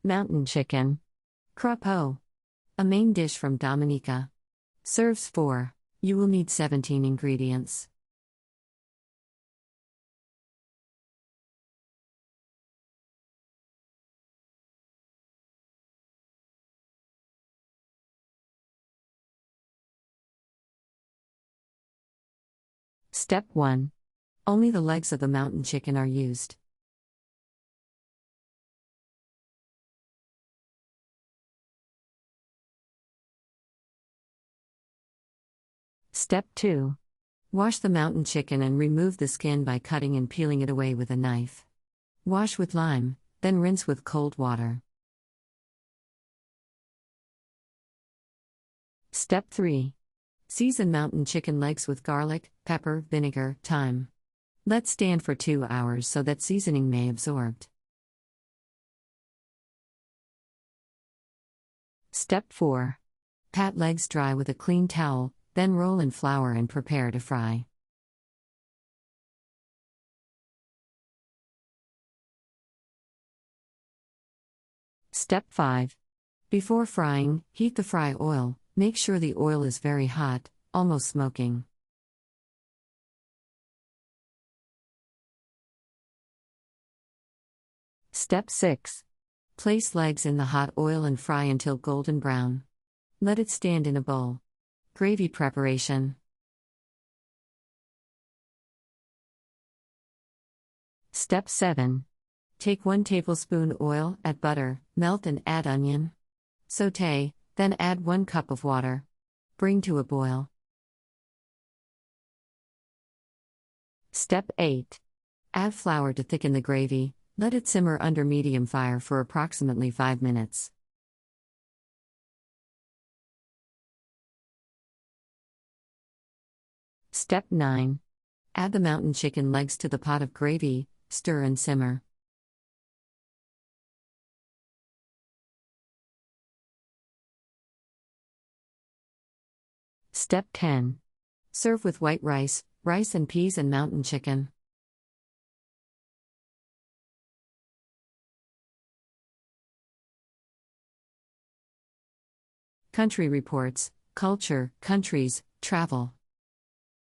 Mountain chicken. Crapaud. A main dish from Dominica. Serves 4. You will need 17 ingredients. Step 1. Only the legs of the mountain chicken are used. Step 2. Wash the mountain chicken and remove the skin by cutting and peeling it away with a knife. Wash with lime, then rinse with cold water. Step 3. Season mountain chicken legs with garlic, pepper, vinegar, thyme. Let stand for 2 hours so that seasoning may absorb. Step 4. Pat legs dry with a clean towel, then roll in flour and prepare to fry. Step 5. Before frying, heat the fry oil. Make sure the oil is very hot, almost smoking. Step 6. Place legs in the hot oil and fry until golden brown. Let it stand in a bowl. Gravy preparation. Step 7. Take 1 tablespoon oil, add butter, melt and add onion. Sauté, then add 1 cup of water. Bring to a boil. Step 8. Add flour to thicken the gravy. Let it simmer under medium fire for approximately 5 minutes. Step 9. Add the mountain chicken legs to the pot of gravy, stir and simmer. Step 10. Serve with white rice, rice and peas and mountain chicken. Country Reports, Culture, Countries, Travel.